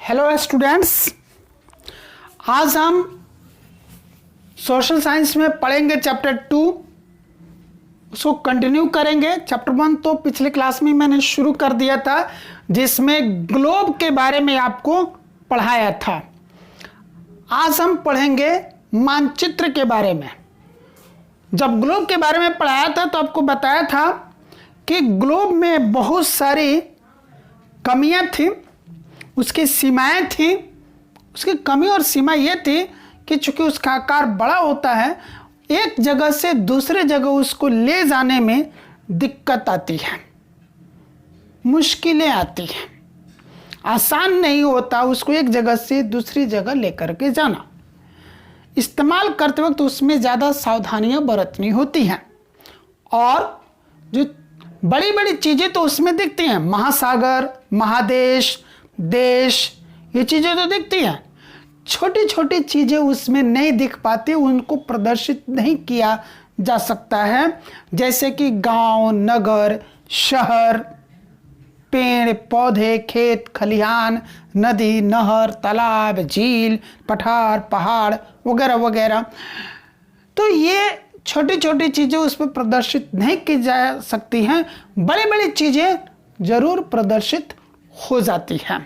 Hello students, आज हम social science में पढ़ेंगे चैप्टर 2। उसको कंटिन्यू करेंगे। चैप्टर 1 तो पिछले क्लास में मैंने शुरू कर दिया था, जिसमें ग्लोब के बारे में आपको पढ़ाया था। आज हम पढ़ेंगे मानचित्र के बारे में। जब ग्लोब के बारे में पढ़ाया था तो आपको बताया था कि ग्लोब में बहुत सारी कमियां थी, उसकी सीमाएं थी। उसकी कमी और सीमा ये थी कि चूंकि उसका आकार बड़ा होता है, एक जगह से दूसरे जगह उसको ले जाने में दिक्कत आती है, मुश्किलें आती हैं, आसान नहीं होता उसको एक जगह से दूसरी जगह लेकर के जाना। इस्तेमाल करते वक्त उसमें ज़्यादा सावधानियां बरतनी होती हैं। और जो बड़ी बड़ी चीज़ें तो उसमें दिखती हैं, महासागर, महादेश, देश, ये चीज़ें तो दिखती हैं। छोटी छोटी चीज़ें उसमें नहीं दिख पाती, उनको प्रदर्शित नहीं किया जा सकता है, जैसे कि गांव, नगर, शहर, पेड़ पौधे, खेत खलिहान, नदी, नहर, तालाब, झील, पठार, पहाड़ वगैरह वगैरह। तो ये छोटी छोटी चीज़ें उस पर प्रदर्शित नहीं की जा सकती हैं। बड़ी बड़ी चीज़ें जरूर प्रदर्शित हो जाती हैं।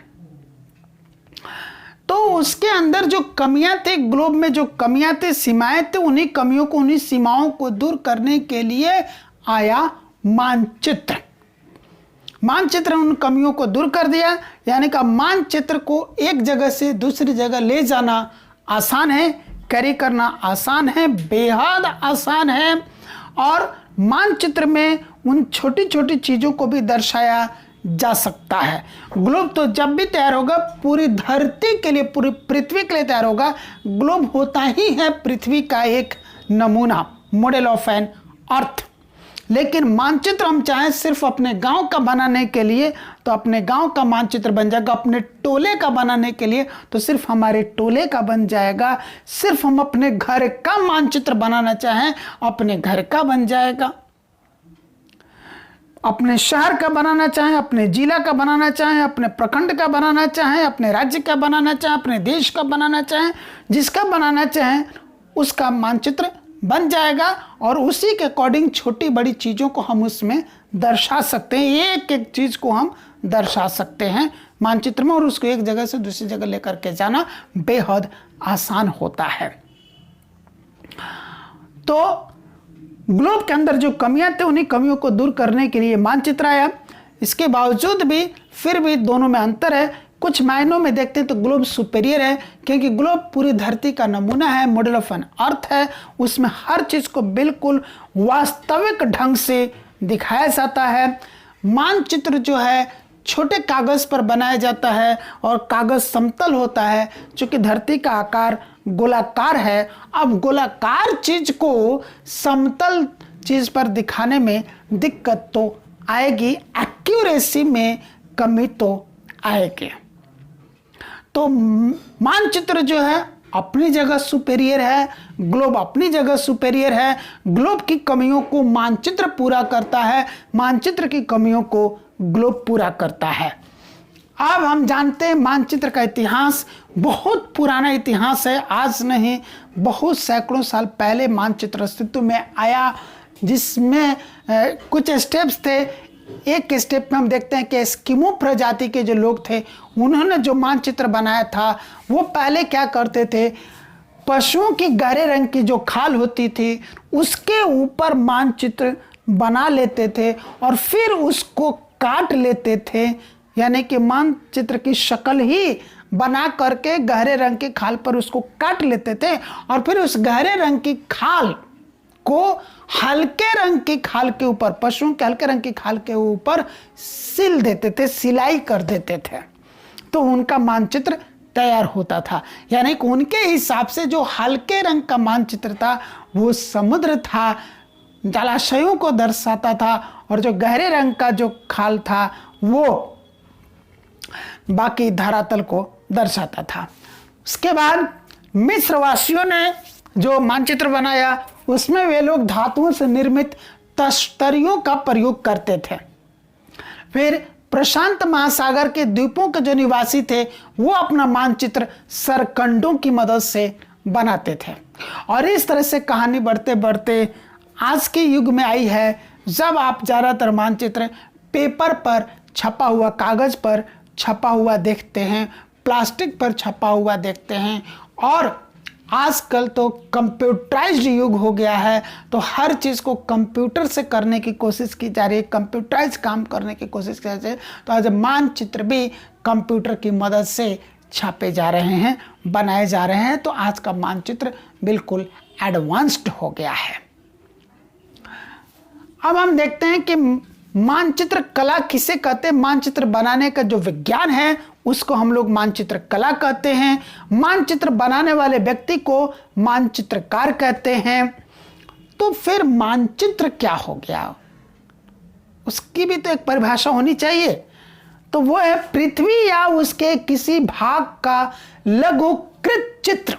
तो उसके अंदर जो कमियां थी, ग्लोब में जो कमियां थी, सीमाएं थी, उन्हीं कमियों को, उन्हीं सीमाओं को दूर करने के लिए आया मानचित्र। मानचित्र उन कमियों को दूर कर दिया, यानी कि मानचित्र को एक जगह से दूसरी जगह ले जाना आसान है, कैरी करना आसान है, बेहद आसान है। और मानचित्र में उन छोटी छोटी चीज़ों को भी दर्शाया जा सकता है। ग्लोब तो जब भी तैयार होगा पूरी धरती के लिए, पूरी पृथ्वी के लिए तैयार होगा। ग्लोब होता ही है पृथ्वी का एक नमूना, मॉडल ऑफ एन अर्थ। लेकिन मानचित्र हम चाहें सिर्फ अपने गांव का बनाने के लिए तो अपने गांव का मानचित्र बन जाएगा, अपने टोले का बनाने के लिए तो सिर्फ हमारे टोले का बन जाएगा, सिर्फ हम अपने घर का मानचित्र बनाना चाहें अपने घर का बन जाएगा, अपने शहर का बनाना चाहें, अपने जिला का बनाना चाहें, अपने प्रखंड का बनाना चाहें, अपने राज्य का बनाना चाहें, अपने देश का बनाना चाहें, जिसका बनाना चाहें उसका मानचित्र बन जाएगा। और उसी के अकॉर्डिंग छोटी बड़ी चीज़ों को हम उसमें दर्शा सकते हैं, एक एक चीज़ को हम दर्शा सकते हैं मानचित्र में, और उसको एक जगह से दूसरी जगह लेकर के जाना बेहद आसान होता है। तो ग्लोब के अंदर जो कमियां थी, उन्हीं कमियों को दूर करने के लिए मानचित्र आया। इसके बावजूद भी फिर भी दोनों में अंतर है। कुछ मायनों में देखते हैं तो ग्लोब सुपेरियर है, क्योंकि ग्लोब पूरी धरती का नमूना है, मॉडल ऑफ एन अर्थ है। उसमें हर चीज़ को बिल्कुल वास्तविक ढंग से दिखाया जाता है। मानचित्र जो है छोटे कागज़ पर बनाया जाता है और कागज़ समतल होता है, चूँकि धरती का आकार गोलाकार है। अब गोलाकार चीज़ को समतल चीज़ पर दिखाने में दिक्कत तो आएगी, एक्यूरेसी में कमी तो आएगी। तो मानचित्र जो है अपनी जगह सुपेरियर है, ग्लोब अपनी जगह सुपेरियर है। ग्लोब की कमियों को मानचित्र पूरा करता है, मानचित्र की कमियों को ग्लोब पूरा करता है। अब हम जानते हैं मानचित्र का इतिहास बहुत पुराना इतिहास है, आज नहीं, बहुत सैकड़ों साल पहले मानचित्र अस्तित्व में आया, जिसमें कुछ स्टेप्स थे। एक स्टेप में हम देखते हैं कि एस्किमो प्रजाति के जो लोग थे, उन्होंने जो मानचित्र बनाया था वो पहले क्या करते थे, पशुओं की गहरे रंग की जो खाल होती थी उसके ऊपर मानचित्र बना लेते थे और फिर उसको काट लेते थे, यानी कि मानचित्र की शक्ल ही बना करके गहरे रंग की खाल पर उसको काट लेते थे और फिर उस गहरे रंग की खाल को हल्के रंग की खाल के ऊपर, पशुओं के हल्के रंग की खाल के ऊपर सिल देते थे, सिलाई कर देते थे, तो उनका मानचित्र तैयार होता था। यानी कि उनके हिसाब से जो हल्के रंग का मानचित्र था वो समुद्र था, जलाशयों को दर्शाता था, और जो गहरे रंग का जो खाल था वो बाकी धरातल को दर्शाता था। उसके बाद मिस्रवासियों ने जो मानचित्र बनाया उसमें वे लोग धातुओं से निर्मित तश्तरियों का प्रयोग करते थे। फिर प्रशांत महासागर के द्वीपों के जो निवासी थे वो अपना मानचित्र सरकंडों की मदद से बनाते थे। और इस तरह से कहानी बढ़ते बढ़ते आज के युग में आई है, जब आप ज़्यादातर मानचित्र पेपर पर छपा हुआ, कागज़ पर छपा हुआ देखते हैं, प्लास्टिक पर छपा हुआ देखते हैं। और आजकल तो कंप्यूटराइज्ड युग हो गया है, तो हर चीज़ को कंप्यूटर से करने की कोशिश की जा रही है, कंप्यूटराइज काम करने की कोशिश की जा रही है। तो आज मानचित्र भी कंप्यूटर की मदद से छापे जा रहे हैं, बनाए जा रहे हैं। तो आज का मानचित्र बिल्कुल एडवांस्ड हो गया है। अब हम देखते हैं कि मानचित्र कला किसे कहते हैं। मानचित्र बनाने का जो विज्ञान है उसको हम लोग मानचित्र कला कहते हैं। मानचित्र बनाने वाले व्यक्ति को मानचित्रकार कहते हैं। तो फिर मानचित्र क्या हो गया, उसकी भी तो एक परिभाषा होनी चाहिए। तो वो है पृथ्वी या उसके किसी भाग का लघुकृत चित्र।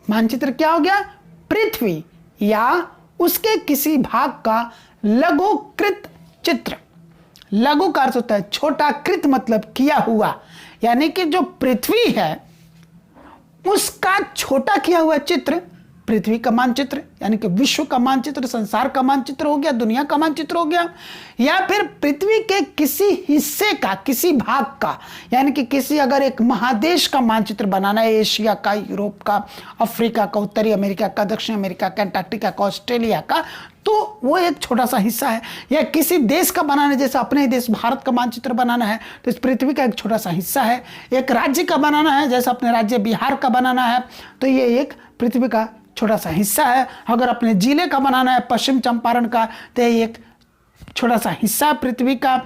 मानचित्र क्या हो गया, पृथ्वी या उसके किसी भाग का लघुकृत चित्र। लघु का अर्थ होता है छोटा, कृत मतलब किया हुआ, यानी कि जो पृथ्वी है उसका छोटा किया हुआ चित्र पृथ्वी का मानचित्र, यानी कि विश्व का मानचित्र, संसार का मानचित्र हो गया, दुनिया का मानचित्र हो गया। या फिर पृथ्वी के किसी हिस्से का, किसी भाग का, यानी कि किसी अगर एक महादेश का मानचित्र बनाना है, एशिया का, यूरोप का, अफ्रीका का, उत्तरी अमेरिका का, दक्षिण अमेरिका का, अंटार्कटिका का, ऑस्ट्रेलिया का, तो वो एक छोटा सा हिस्सा है। या किसी देश का बनाना है, जैसे अपने देश भारत का मानचित्र बनाना है तो इस पृथ्वी का एक छोटा सा हिस्सा है। एक राज्य का बनाना है, जैसे अपने राज्य बिहार का बनाना है तो ये एक पृथ्वी का छोटा सा हिस्सा है। अगर अपने जिले का बनाना है, पश्चिम चंपारण का, तो ये एक छोटा सा हिस्सा पृथ्वी का।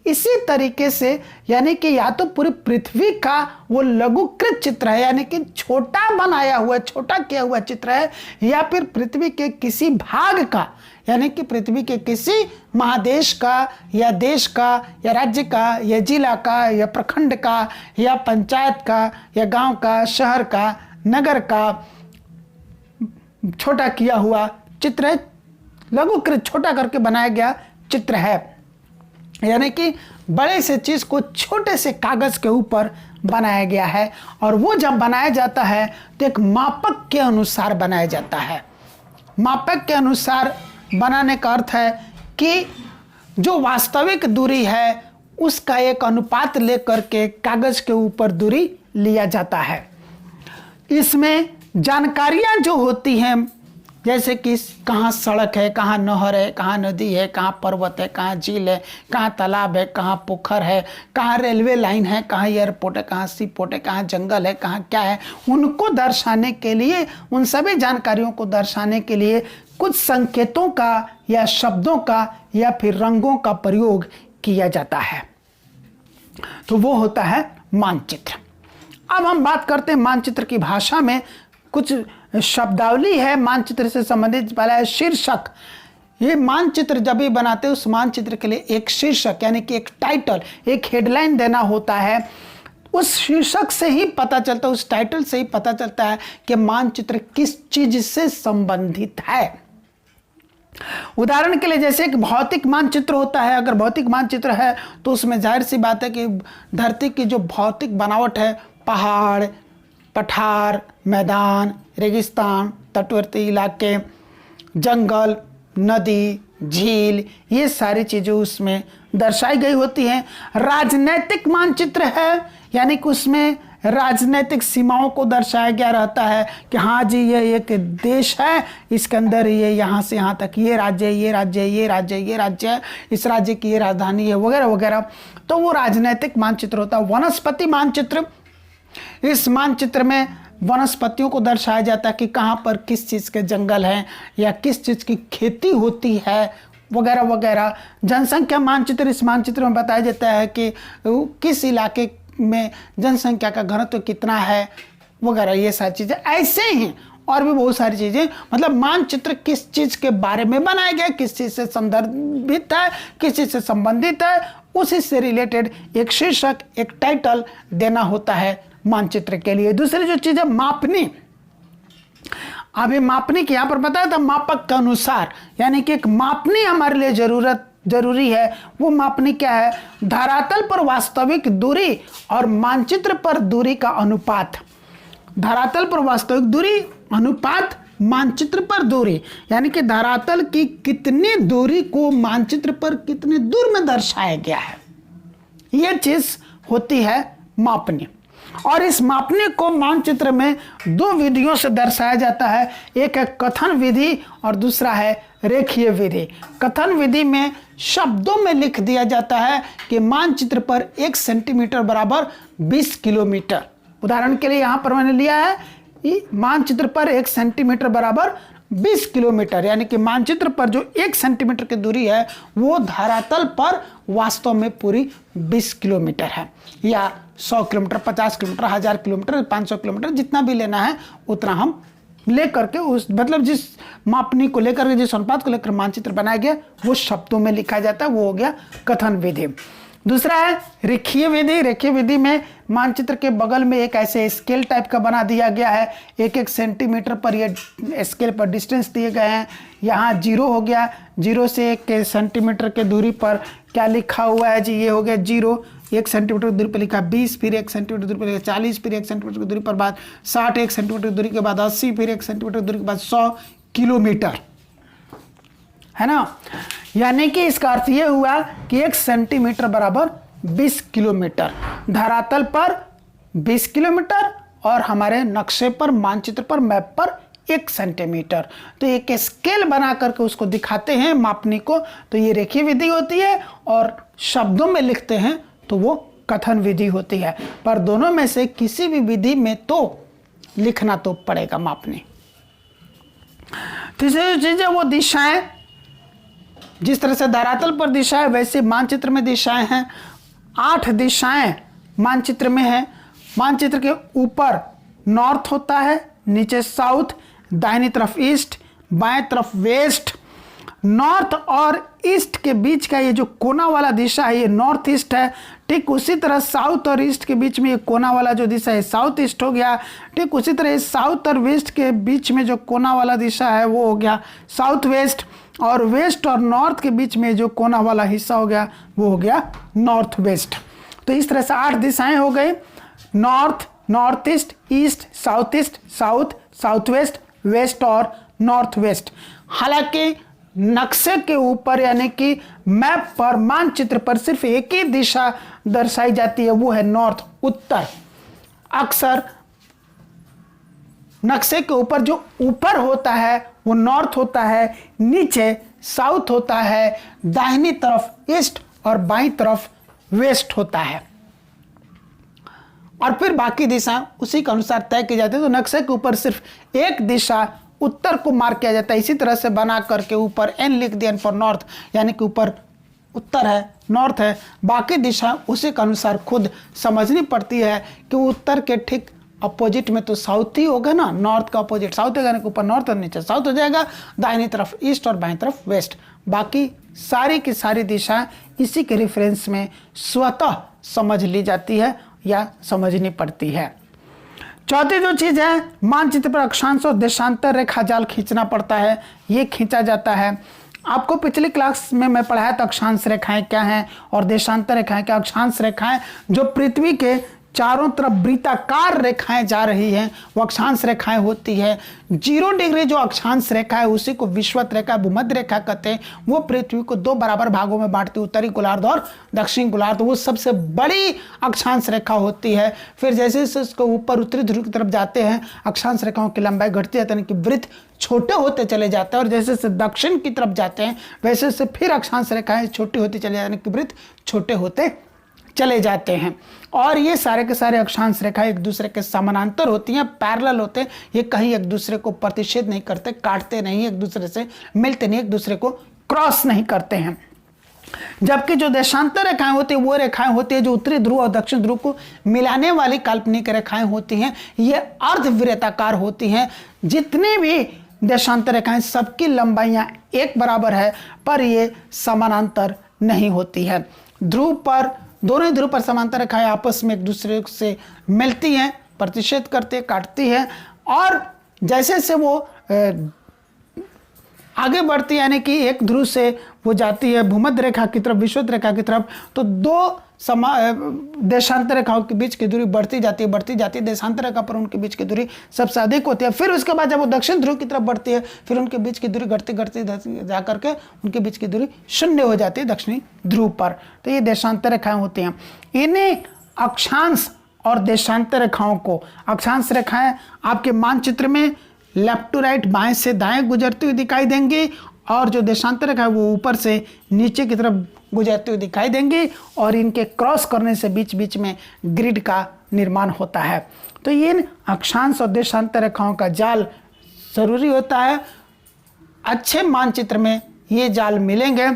इसी तरीके से यानी कि या तो पूरी पृथ्वी का वो लघुकृत चित्र है, यानी कि छोटा बनाया हुआ, छोटा किया हुआ चित्र है, या फिर पृथ्वी के किसी भाग का, यानी कि पृथ्वी के किसी महादेश का या देश का या राज्य का या जिला का या प्रखंड का या पंचायत का या गांव का, शहर का, नगर का छोटा किया हुआ चित्र है। लघुकृत छोटा करके बनाया गया चित्र है, यानी कि बड़े से चीज को छोटे से कागज के ऊपर बनाया गया है। और वो जब बनाया जाता है तो एक मापक के अनुसार बनाया जाता है। मापक के अनुसार बनाने का अर्थ है कि जो वास्तविक दूरी है उसका एक अनुपात लेकर के कागज के ऊपर दूरी लिया जाता है। इसमें जानकारियां जो होती हैं, जैसे कि कहाँ सड़क है, कहाँ नहर है, कहाँ नदी है, कहाँ पर्वत है, कहाँ झील है, कहाँ तालाब है, कहाँ पोखर है, कहाँ रेलवे लाइन है, कहाँ एयरपोर्ट है, कहाँ सी पोर्ट है, कहाँ जंगल है, कहाँ क्या है, उनको दर्शाने के लिए, उन सभी जानकारियों को दर्शाने के लिए कुछ संकेतों का या शब्दों का या फिर रंगों का प्रयोग किया जाता है। तो वो होता है मानचित्र। अब हम बात करते हैं मानचित्र की भाषा में कुछ शब्दावली है मानचित्र से संबंधित। पहला है शीर्षक। ये मानचित्र जब भी बनाते हैं उस मानचित्र के लिए एक शीर्षक यानी कि एक टाइटल, एक हेडलाइन देना होता है। उस शीर्षक से ही पता चलता है, उस टाइटल से ही पता चलता है कि मानचित्र किस चीज से संबंधित है। उदाहरण के लिए जैसे एक भौतिक मानचित्र होता है, अगर भौतिक मानचित्र है तो उसमें जाहिर सी बात है कि धरती की जो भौतिक बनावट है, पहाड़, पठार, मैदान, रेगिस्तान, तटवर्ती इलाके, जंगल, नदी, झील, ये सारी चीज़ें उसमें दर्शाई गई होती हैं। राजनैतिक मानचित्र है, यानी कि उसमें राजनैतिक सीमाओं को दर्शाया गया रहता है कि हाँ जी ये एक देश है, इसके अंदर ये यहाँ से यहाँ तक ये राज्य है, ये राज्य है, ये राज्य है, ये राज्य है, इस राज्य की ये राजधानी है, वगैरह वगैरह। तो वो राजनैतिक मानचित्र होता है। वनस्पति मानचित्र, इस मानचित्र में वनस्पतियों को दर्शाया जाता है कि कहाँ पर किस चीज़ के जंगल हैं या किस चीज़ की खेती होती है, वगैरह वगैरह। जनसंख्या मानचित्र, इस मानचित्र में बताया जाता है कि किस इलाके में जनसंख्या का घनत्व कितना है, वगैरह ये सारी चीज़ें। ऐसे ही और भी बहुत सारी चीज़ें, मतलब मानचित्र किस चीज़ के बारे में बनाया गया, किस चीज़ से संदर्भित है, किस चीज़ से संबंधित है, उसी से रिलेटेड एक शीर्षक, एक टाइटल देना होता है मानचित्र के लिए। दूसरी जो चीज़ है मापनी। अभी मापनी की यहाँ पर बताया था मापक के अनुसार, यानी कि एक मापनी हमारे लिए ज़रूरत जरूरी है। वो मापनी क्या है? धरातल पर वास्तविक दूरी और मानचित्र पर दूरी का अनुपात। धरातल पर वास्तविक दूरी अनुपात मानचित्र पर दूरी, यानी कि धरातल की कितनी दूरी को मानचित्र पर कितनी दूर में दर्शाया गया है, यह चीज होती है मापनी। और इस मापने को मानचित्र में दो विधियों से दर्शाया जाता है, एक है कथन विधि और दूसरा है रेखीय विधि। कथन विधि में शब्दों में लिख दिया जाता है कि मानचित्र पर 1 सेंटीमीटर बराबर 20 किलोमीटर। उदाहरण के लिए यहाँ पर मैंने लिया है कि मानचित्र पर 1 सेंटीमीटर बराबर 20 किलोमीटर, यानी कि मानचित्र पर जो 1 सेंटीमीटर की दूरी है वो धरातल पर वास्तव में पूरी 20 किलोमीटर है, या 100 किलोमीटर, 50 किलोमीटर, 1000 किलोमीटर, 500 किलोमीटर, जितना भी लेना है उतना हम लेकर के उस मतलब जिस मापनी को लेकर के, जिस अनुपात को लेकर मानचित्र बनाया गया वो शब्दों में लिखा जाता है, वो हो गया कथन विधि। दूसरा है रेखीय विधि। रेखीय विधि में मानचित्र के बगल में एक ऐसे स्केल टाइप का बना दिया गया है, 1-1 सेंटीमीटर पर ये स्केल पर डिस्टेंस दिए गए हैं। यहाँ 0 हो गया, 0 से 1 सेंटीमीटर के दूरी पर क्या लिखा हुआ है जी? ये हो गया 0, 1 सेंटीमीटर की दूरी पर लिखा 20, फिर 1 सेंटीमीटर दूरी पर लिखा 40, फिर 1 सेंटीमीटर की दूरी पर बाद 60, 1 सेंटीमीटर की दूरी के बाद 80, फिर 1 सेंटीमीटर की दूरी के बाद 100 किलोमीटर, है ना। यानी कि इसका अर्थ यह हुआ कि 1 सेंटीमीटर बराबर 20 किलोमीटर, धरातल पर 20 किलोमीटर और हमारे नक्शे पर, मानचित्र पर, मैप पर 1 सेंटीमीटर। तो एक स्केल बना करके उसको दिखाते हैं मापनी को, तो ये रेखीय विधि होती है, और शब्दों में लिखते हैं तो वो कथन विधि होती है। पर दोनों में से किसी भी विधि में तो लिखना तो पड़ेगा मापनी। तीसरी जो चीज है वो दिशाएं। जिस तरह से धरातल पर दिशाएं वैसे मानचित्र में दिशाएं हैं। 8 दिशाएं मानचित्र में है। मानचित्र के ऊपर नॉर्थ होता है, नीचे साउथ, दाहिनी तरफ ईस्ट, बाएं तरफ वेस्ट। नॉर्थ और ईस्ट के बीच का ये जो कोना वाला दिशा है ये नॉर्थ ईस्ट है। ठीक उसी तरह साउथ और ईस्ट के बीच में ये कोना वाला जो दिशा है साउथ ईस्ट हो गया। ठीक उसी तरह साउथ और वेस्ट के बीच में जो कोना वाला दिशा है वो हो गया साउथ वेस्ट, और वेस्ट और नॉर्थ के बीच में जो कोना वाला हिस्सा हो गया वो हो गया नॉर्थ वेस्ट। तो इस तरह से 8 दिशाएं हो गई, north, north east, east, south, south west, west और नॉर्थ वेस्ट। हालांकि नक्शे के ऊपर यानी कि मैप पर, मानचित्र पर सिर्फ एक ही दिशा दर्शाई जाती है, वो है नॉर्थ, उत्तर। अक्सर नक्शे के ऊपर जो ऊपर होता है वो नॉर्थ होता है, नीचे साउथ होता है, दाहिनी तरफ ईस्ट और बाईं तरफ वेस्ट होता है, और फिर बाकी दिशा उसी के अनुसार तय की जाती है। तो नक्शे के ऊपर सिर्फ एक दिशा उत्तर को मार्क किया जाता है। इसी तरह से बना करके ऊपर एन लिख दिया फॉर नॉर्थ, यानी कि ऊपर उत्तर है, नॉर्थ है, बाकी दिशा उसी के अनुसार खुद समझनी पड़ती है कि उत्तर के ठीक अपोजिट में तो साउथ ही होगा ना, नॉर्थ का अपोजिट साउथ होगा, ऊपर नॉर्थ और नीचे साउथ हो जाएगा, दाहिनी तरफ ईस्ट और बाईं तरफ वेस्ट। बाकी सारी की सारी दिशा इसी के रेफरेंस में स्वतः समझ ली जाती है या समझनी पड़ती है। चौथी जो चीज है, मानचित्र पर अक्षांश और देशांतर रेखा जाल खींचना पड़ता है। ये खींचा जाता है। आपको पिछली क्लास में मैं पढ़ाया था अक्षांश रेखाएं क्या हैं और देशांतर रेखाएं क्या। अक्षांश रेखाएं जो पृथ्वी के चारों तरफ वृत्ताकार रेखाएं जा रही हैं वो अक्षांश रेखाएं होती है। 0 डिग्री जो अक्षांश रेखा है उसी को विषुवत रेखा, भूमध्य रेखा कहते हैं। वो पृथ्वी को 2 बराबर भागों में बांटती है, उत्तरी गोलार्ध और दक्षिणी गोलार्ध। वो सबसे बड़ी अक्षांश रेखा होती है। फिर जैसे जैसे उसको ऊपर उत्तरी ध्रुव की तरफ जाते हैं अक्षांश रेखाओं की लंबाई घटती जाती है, यानी कि वृत्त छोटे होते चले जाते हैं, और जैसे जैसे दक्षिण की तरफ जाते हैं वैसे वैसे फिर अक्षांश रेखाएं छोटी होती चली जाती है, यानी कि वृत्त छोटे होते चले जाते हैं। और ये सारे के सारे अक्षांश रेखा एक दूसरे के समानांतर होती हैं, पैरेलल होते हैं। ये कहीं एक दूसरे को प्रतिच्छेद नहीं करते, काटते नहीं, एक दूसरे से मिलते नहीं, एक दूसरे को क्रॉस नहीं करते हैं। जबकि जो देशांतर रेखाएं होती है वो रेखाएं होती है जो उत्तरी ध्रुव और दक्षिण ध्रुव को मिलाने वाली काल्पनिक रेखाएं होती हैं। ये अर्धवृत्ताकार होती हैं। जितनी भी देशांतर रेखाएं सबकी लंबाइयां एक बराबर है, पर ये समानांतर नहीं होती है। ध्रुव पर, दोनों ही ध्रुव पर समांतर रेखाएं आपस में एक दूसरे से मिलती हैं, प्रतिच्छेद करती है, काटती है, और जैसे से वो आगे बढ़ती है, यानी कि एक ध्रुव से वो जाती है भूमध्य रेखा की तरफ, विषुवत रेखा की तरफ, तो दो देशांतर रेखाओं के बीच की दूरी बढ़ती जाती है। देशांतर रेखा पर उनके बीच की दूरी सबसे अधिक होती है। फिर उसके बाद जब वो दक्षिण ध्रुव की तरफ बढ़ती है, फिर उनके बीच की दूरी घटती जा करके उनके बीच की दूरी शून्य हो जाती है दक्षिणी ध्रुव पर। तो ये देशांतर रेखाएं होती हैं। इन्हीं अक्षांश और देशांतर रेखाओं को, अक्षांश रेखाएं आपके मानचित्र में लेफ्ट टू राइट, बाएं से दाएं गुजरती हुई दिखाई देंगी, और जो देशांतर रेखा है वो ऊपर से नीचे की तरफ गुजरती हुई दिखाई देंगी, और इनके क्रॉस करने से बीच बीच में ग्रिड का निर्माण होता है। तो इन अक्षांश और देशांतर रेखाओं का जाल जरूरी होता है। अच्छे मानचित्र में ये जाल मिलेंगे,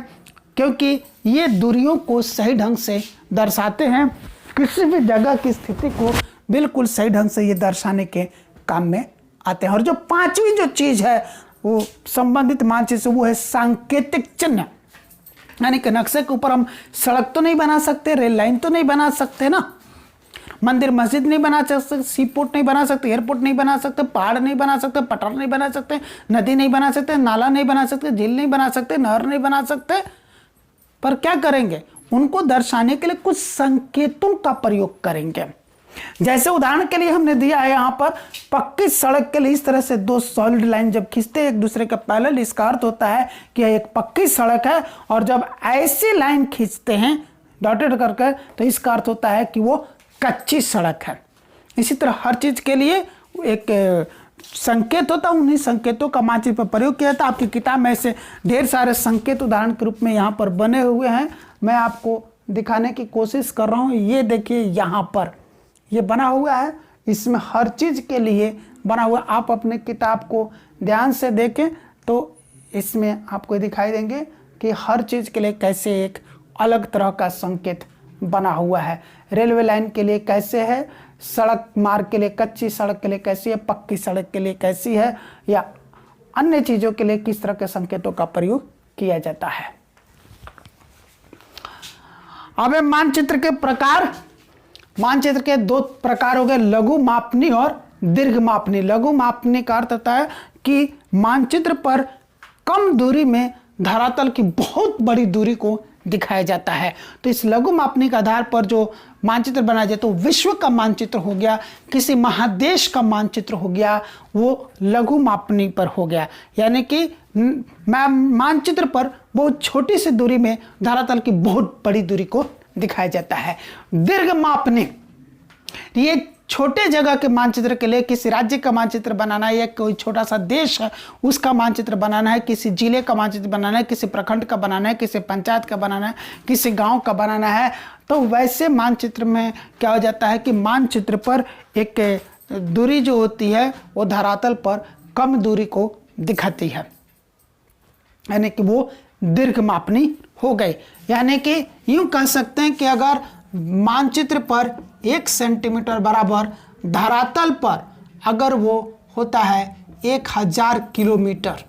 क्योंकि ये दूरियों को सही ढंग से दर्शाते हैं। किसी भी जगह की स्थिति को बिल्कुल सही ढंग से ये दर्शाने के काम में आते हैं। और जो पांचवी जो चीज है वो संबंधित मानचित्र से, वो है सांकेतिक चिन्ह। यानी कि नक्शे के ऊपर हम सड़क तो नहीं बना सकते, रेल लाइन तो नहीं बना सकते ना, मंदिर मस्जिद नहीं बना सकते, सी पोर्ट नहीं बना सकते, एयरपोर्ट नहीं बना सकते, पहाड़ नहीं बना सकते, पठार नहीं बना सकते, नदी नहीं बना सकते, नाला नहीं बना सकते, झील नहीं बना सकते, नहर नहीं बना सकते। पर क्या करेंगे, उनको दर्शाने के लिए कुछ संकेतों का प्रयोग करेंगे। जैसे उदाहरण के लिए हमने दिया है यहाँ पर पक्की सड़क के लिए इस तरह से दो सॉलिड लाइन जब खींचते हैं एक दूसरे के पैरेलल, इसका अर्थ होता है कि एक पक्की सड़क है। और जब ऐसी लाइन खींचते हैं डॉटेड करके, तो इसका अर्थ होता है कि वो कच्ची सड़क है। इसी तरह हर चीज के लिए एक संकेत होता है, उन्हीं संकेतों का मानचित्र पर प्रयोग किया जाता है। आपकी किताब में ऐसे ढेर सारे संकेत उदाहरण के रूप में यहाँ पर बने हुए हैं, मैं आपको दिखाने की कोशिश कर रहा हूँ। ये देखिए यहाँ पर ये बना हुआ है, इसमें हर चीज के लिए बना हुआ। आप अपने किताब को ध्यान से देखें तो इसमें आपको दिखाई देंगे कि हर चीज के लिए कैसे एक अलग तरह का संकेत बना हुआ है। रेलवे लाइन के लिए कैसे है, सड़क मार्ग के लिए, कच्ची सड़क के लिए कैसी है, पक्की सड़क के लिए कैसी है, या अन्य चीजों के लिए किस तरह के संकेतों का प्रयोग किया जाता है। अब मानचित्र के प्रकार, मानचित्र के दो प्रकार हो गए, लघु मापनी और दीर्घ मापनी। लघु मापनी का अर्थ होता है कि मानचित्र पर कम दूरी में धरातल की बहुत बड़ी दूरी को दिखाया जाता है। तो इस लघु मापनी के आधार पर जो मानचित्र बनाया जाए, तो विश्व का मानचित्र हो गया, किसी महादेश का मानचित्र हो गया, वो लघु मापनी पर हो गया। यानी कि मानचित्र पर बहुत छोटी सी दूरी में धरातल की बहुत बड़ी दूरी को दिखाया जाता है। दीर्घ मापनी, ये छोटे जगह के मानचित्र के लिए किसी राज्य का मानचित्र बनाना है, या कोई छोटा सा देश है उसका मानचित्र बनाना है, किसी जिले का मानचित्र बनाना है, किसी प्रखंड का बनाना है, किसी पंचायत का बनाना है, किसी गांव का बनाना है, तो वैसे मानचित्र में क्या हो जाता है कि मानचित्र पर एक दूरी जो होती है वो धरातल पर कम दूरी को दिखाती है, यानी कि वो दीर्घ मापनी हो गई। यानी कि यूं कह सकते हैं कि अगर मानचित्र पर 1 सेंटीमीटर बराबर धरातल पर अगर वो होता है 1000 किलोमीटर,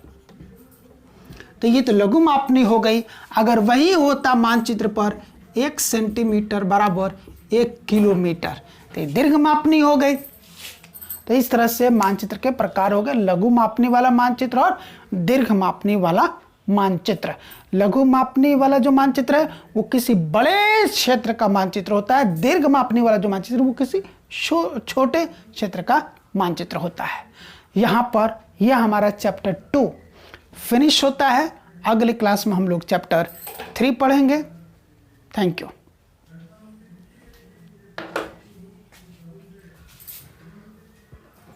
तो ये तो लघु मापनी हो गई। अगर वही होता मानचित्र पर 1 सेंटीमीटर बराबर 1 किलोमीटर, तो ये दीर्घ मापनी हो गई। तो इस तरह से मानचित्र के प्रकार हो गए, लघु मापनी वाला मानचित्र और दीर्घ मापनी वाला मानचित्र। लघु मापनी वाला जो मानचित्र है वो किसी बड़े क्षेत्र का मानचित्र होता है, दीर्घ मापनी वाला जो मानचित्र वो किसी छोटे क्षेत्र का मानचित्र होता है। यहाँ पर यह हमारा चैप्टर 2 फिनिश होता है। अगली क्लास में हम लोग चैप्टर 3 पढ़ेंगे। Thank you.